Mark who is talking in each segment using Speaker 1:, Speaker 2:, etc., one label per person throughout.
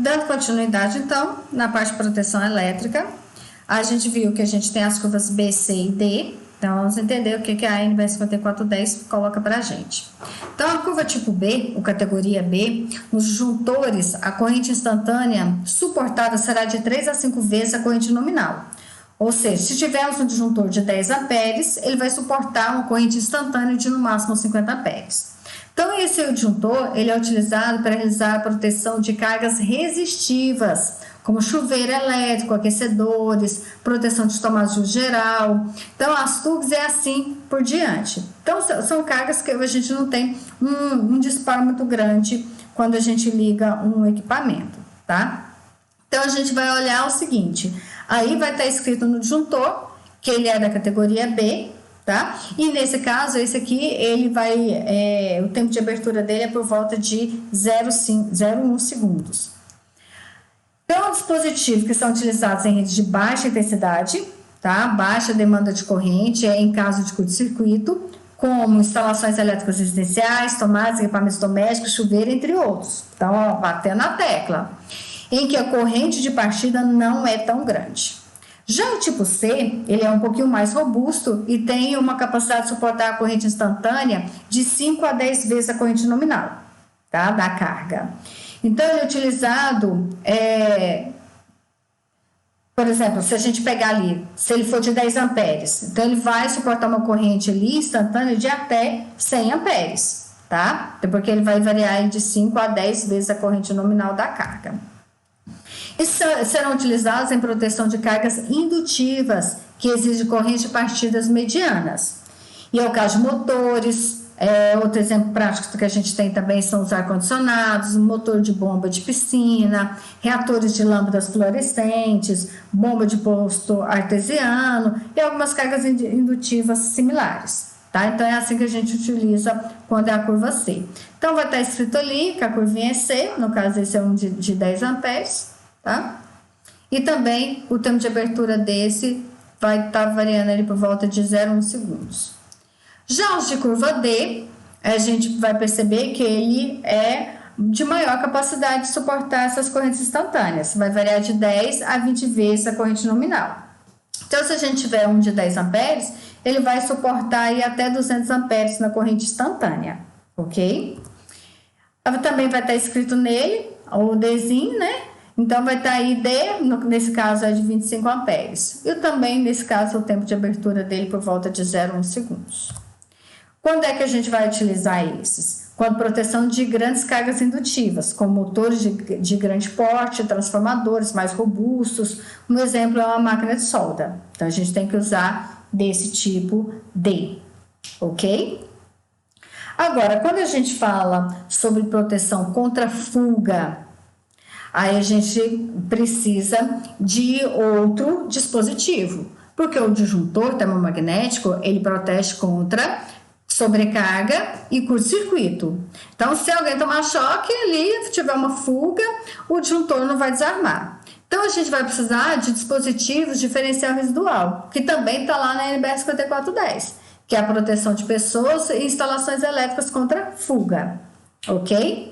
Speaker 1: Dando continuidade, então, na parte de proteção elétrica, a gente viu que a gente tem as curvas B, C e D. Então, vamos entender o que a NBR 5410 coloca para a gente. Então, a curva tipo B, ou categoria B, nos disjuntores, a corrente instantânea suportada será de 3 a 5 vezes a corrente nominal. Ou seja, se tivermos um disjuntor de 10 amperes, ele vai suportar uma corrente instantânea de no máximo 50 amperes. Então, esse disjuntor ele é utilizado para realizar a proteção de cargas resistivas, como chuveiro elétrico, aquecedores, proteção de tomadas de uso geral. Então, as tubos é assim por diante. Então, são cargas que a gente não tem um disparo muito grande quando a gente liga um equipamento, tá? Então, a gente vai olhar o seguinte, aí vai estar escrito no disjuntor que ele é da categoria B, tá? E nesse caso, esse aqui, ele vai, o tempo de abertura dele é por volta de 0,1 segundos. Então, dispositivos que são utilizados em redes de baixa intensidade, tá? Baixa demanda de corrente, em caso de curto-circuito, como instalações elétricas residenciais, tomadas, equipamentos domésticos, chuveiro, entre outros. Então, ó, batendo na tecla, em que a corrente de partida não é tão grande. Já o tipo C, ele é um pouquinho mais robusto e tem uma capacidade de suportar a corrente instantânea de 5 a 10 vezes a corrente nominal, tá? Da carga. Então, ele é utilizado, por exemplo, se a gente pegar ali, se ele for de 10 amperes, então ele vai suportar uma corrente ali instantânea de até 100 amperes, tá? Porque ele vai variar de 5 a 10 vezes a corrente nominal da carga. E serão utilizados em proteção de cargas indutivas, que exigem correntes de partidas medianas. E é o caso de motores, outro exemplo prático que a gente tem também são os ar-condicionados, motor de bomba de piscina, reatores de lâmpadas fluorescentes, bomba de posto artesiano e algumas cargas indutivas similares. Tá? Então, é assim que a gente utiliza quando é a curva C. Então, vai estar escrito ali que a curvinha é C, no caso esse é um de 10 amperes, tá? E também o tempo de abertura desse vai estar variando ali por volta de 0,1 segundos. Já os de curva D, a gente vai perceber que ele é de maior capacidade de suportar essas correntes instantâneas. Vai variar de 10 a 20 vezes a corrente nominal. Então, se a gente tiver um de 10 amperes, ele vai suportar aí até 200 amperes na corrente instantânea, ok? Também vai estar escrito nele, o Dzinho, né? Então, vai estar aí D, nesse caso é de 25 amperes. E também, nesse caso, o tempo de abertura dele por volta de 0,1 segundos. Quando é que a gente vai utilizar esses? Com a proteção de grandes cargas indutivas, como motores de grande porte, transformadores mais robustos. Um exemplo é uma máquina de solda. Então, a gente tem que usar desse tipo D, ok? Agora, quando a gente fala sobre proteção contra fuga, aí a gente precisa de outro dispositivo, porque o disjuntor termomagnético, ele protege contra sobrecarga e curto-circuito. Então, se alguém tomar choque ali, tiver uma fuga, o disjuntor não vai desarmar. Então, a gente vai precisar de dispositivos diferencial residual, que também está lá na NBR 5410, que é a proteção de pessoas e instalações elétricas contra fuga, ok?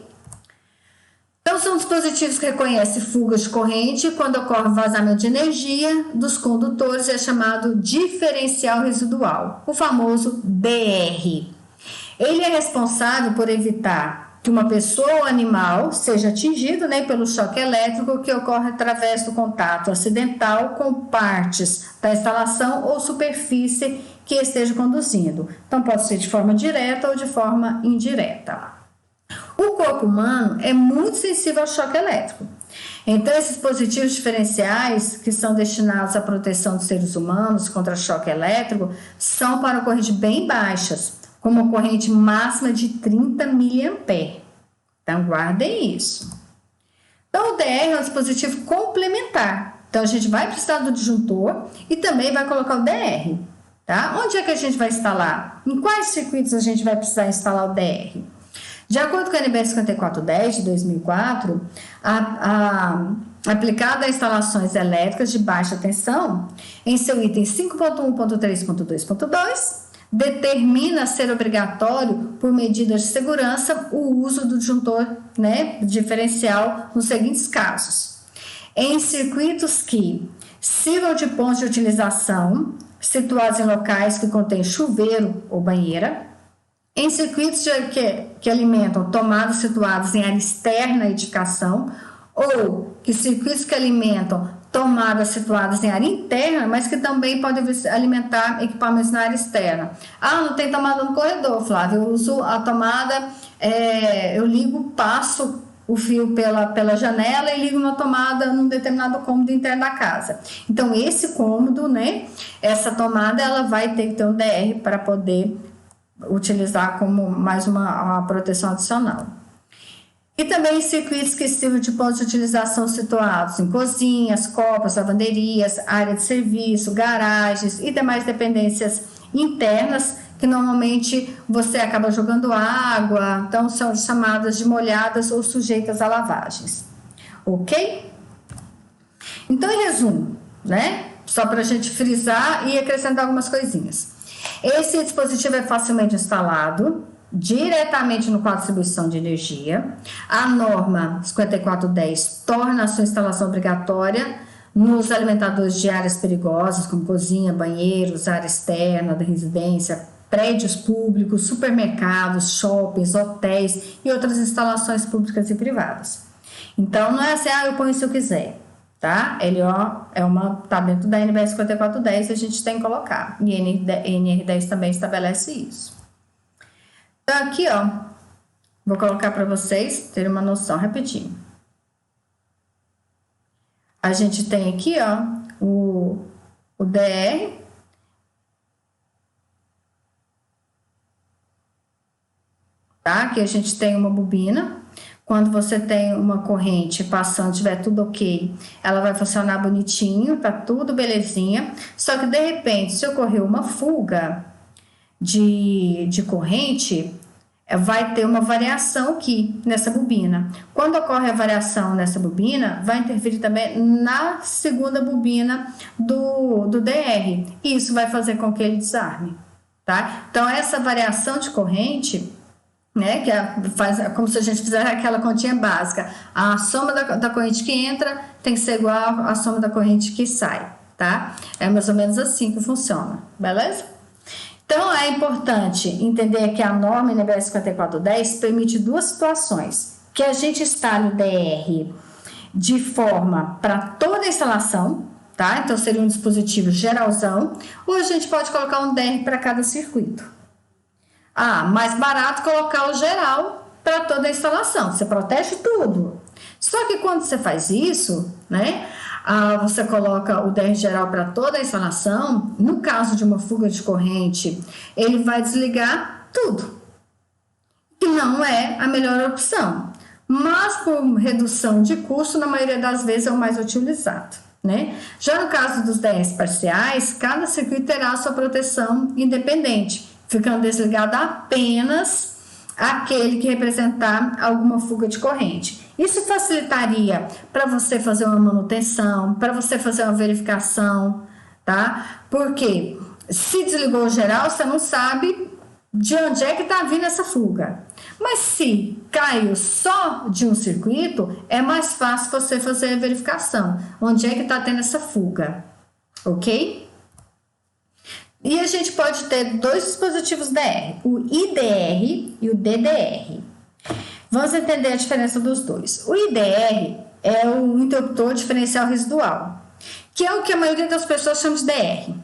Speaker 1: Então, são dispositivos que reconhecem fugas de corrente quando ocorre vazamento de energia dos condutores, é chamado diferencial residual, o famoso DR. Ele é responsável por evitar que uma pessoa ou animal seja atingido, né, pelo choque elétrico que ocorre através do contato acidental com partes da instalação ou superfície que esteja conduzindo. Então, pode ser de forma direta ou de forma indireta. O corpo humano é muito sensível ao choque elétrico. Então, esses dispositivos diferenciais que são destinados à proteção dos seres humanos contra choque elétrico são para correntes bem baixas, com uma corrente máxima de 30 mA. Então, guardem isso. Então, o DR é um dispositivo complementar. Então, a gente vai precisar do disjuntor e também vai colocar o DR. Tá? Onde é que a gente vai instalar? Em quais circuitos a gente vai precisar instalar o DR? De acordo com a NBR 5410 de 2004, aplicada a instalações elétricas de baixa tensão, em seu item 5.1.3.2.2, determina ser obrigatório, por medidas de segurança, o uso do disjuntor, né, diferencial nos seguintes casos. Em circuitos que sirvam de pontos de utilização, situados em locais que contêm chuveiro ou banheira, em circuitos que alimentam tomadas situadas em área externa à edificação, ou que circuitos que alimentam tomadas situadas em área interna, mas que também podem alimentar equipamentos na área externa. Ah, não tem tomada no corredor, Flávio, eu uso a tomada, eu ligo, passo o fio pela janela e ligo uma tomada num determinado cômodo interno da casa. Então, esse cômodo, né, essa tomada, ela vai ter que ter um DR para poder utilizar como mais uma proteção adicional. E também circuitos que sirvam de pontos de utilização situados em cozinhas, copas, lavanderias, área de serviço, garagens e demais dependências internas, que normalmente você acaba jogando água, então são chamadas de molhadas ou sujeitas a lavagens. Ok? Então, em resumo, né? Só para a gente frisar e acrescentar algumas coisinhas. Esse dispositivo é facilmente instalado diretamente no quadro de distribuição de energia. A norma 5410 torna a sua instalação obrigatória nos alimentadores de áreas perigosas, como cozinha, banheiros, área externa da residência, prédios públicos, supermercados, shoppings, hotéis e outras instalações públicas e privadas. Então, não é assim, eu ponho se eu quiser, tá? Ele, tá dentro da NBR 5410 e a gente tem que colocar. E a NR10 também estabelece isso. Então, aqui, vou colocar para vocês terem uma noção rapidinho. A gente tem aqui, o DR, tá? Aqui a gente tem uma bobina. Quando você tem uma corrente passando, tiver tudo ok, ela vai funcionar bonitinho, tá tudo belezinha. Só que, de repente, se ocorrer uma fuga de corrente, vai ter uma variação aqui nessa bobina. Quando ocorre a variação nessa bobina, vai interferir também na segunda bobina do DR. E isso vai fazer com que ele desarme, tá? Então, essa variação de corrente, né, que faz como se a gente fizesse aquela continha básica. A soma da corrente que entra tem que ser igual à soma da corrente que sai, tá? É mais ou menos assim que funciona, beleza? Então, é importante entender que a norma NBR 5410 permite duas situações: que a gente instale o DR de forma para toda a instalação, tá? Então, seria um dispositivo geralzão, ou a gente pode colocar um DR para cada circuito. Mais barato colocar o geral para toda a instalação, você protege tudo. Só que quando você faz isso, né, você coloca o DR geral para toda a instalação, no caso de uma fuga de corrente, ele vai desligar tudo, que não é a melhor opção, mas por redução de custo, na maioria das vezes é o mais utilizado, né? Já no caso dos DRs parciais, cada circuito terá a sua proteção independente, ficando desligado apenas aquele que representar alguma fuga de corrente. Isso facilitaria para você fazer uma manutenção, para você fazer uma verificação, tá? Porque se desligou o geral, você não sabe de onde é que está vindo essa fuga. Mas se caiu só de um circuito, é mais fácil você fazer a verificação. Onde é que está tendo essa fuga, ok? E a gente pode ter dois dispositivos DR, o IDR e o DDR. Vamos entender a diferença dos dois. O IDR é o interruptor diferencial residual, que é o que a maioria das pessoas chama de DR.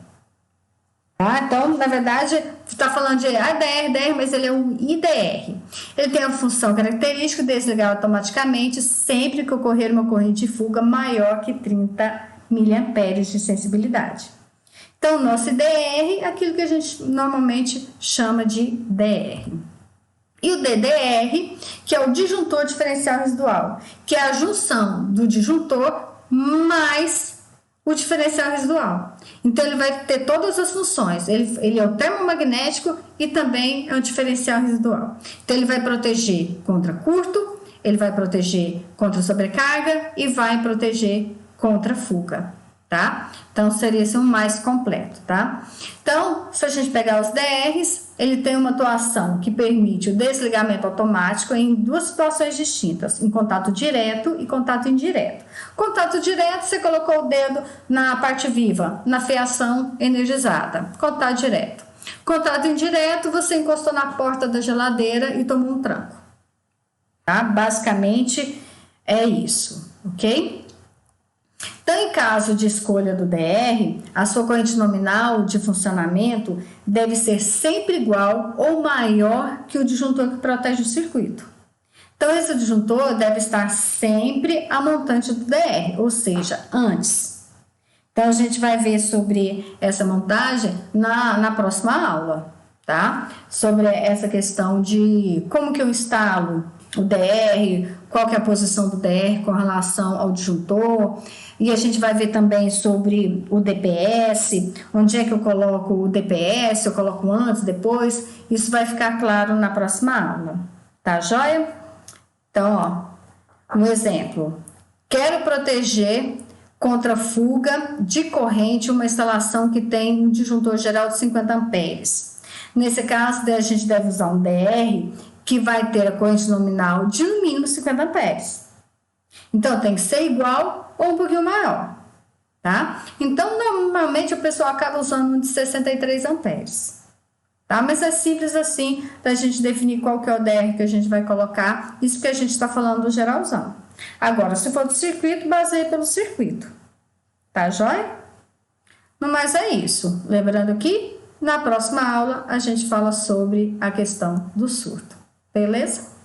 Speaker 1: Tá? Então, na verdade, está falando de DR, mas ele é o IDR. Ele tem a função característica de desligar automaticamente sempre que ocorrer uma corrente de fuga maior que 30 mA de sensibilidade. Então, o nosso IDR é aquilo que a gente normalmente chama de DR. E o DDR, que é o disjuntor diferencial residual, que é a junção do disjuntor mais o diferencial residual. Então, ele vai ter todas as funções. Ele é o termomagnético e também é o diferencial residual. Então, ele vai proteger contra curto, ele vai proteger contra sobrecarga e vai proteger contra fuga. tá? Então, seria esse um mais completo, tá? Então, se a gente pegar os DRs, ele tem uma atuação que permite o desligamento automático em duas situações distintas, em contato direto e contato indireto. Contato direto, você colocou o dedo na parte viva, na fiação energizada, contato direto. Contato indireto, você encostou na porta da geladeira e tomou um tranco, tá? Basicamente, é isso, ok? Então, em caso de escolha do DR, a sua corrente nominal de funcionamento deve ser sempre igual ou maior que o disjuntor que protege o circuito. Então, esse disjuntor deve estar sempre a montante do DR, ou seja, antes. Então, a gente vai ver sobre essa montagem na próxima aula, tá? Sobre essa questão de como que eu instalo o DR, qual que é a posição do DR com relação ao disjuntor. E a gente vai ver também sobre o DPS, onde é que eu coloco o DPS, eu coloco antes, depois. Isso vai ficar claro na próxima aula, tá joia? Então, ó, um exemplo. Quero proteger contra fuga de corrente uma instalação que tem um disjuntor geral de 50 amperes. Nesse caso, a gente deve usar um DR que vai ter a corrente nominal de no mínimo 50 amperes. Então, tem que ser igual ou um pouquinho maior, tá? Então, normalmente, o pessoal acaba usando um de 63 amperes, tá? Mas é simples assim, da gente definir qual que é o DR que a gente vai colocar, isso que a gente está falando do geralzão. Agora, se for do circuito, baseia pelo circuito, tá joia? No mais é isso. Lembrando que, na próxima aula, a gente fala sobre a questão do surto, beleza?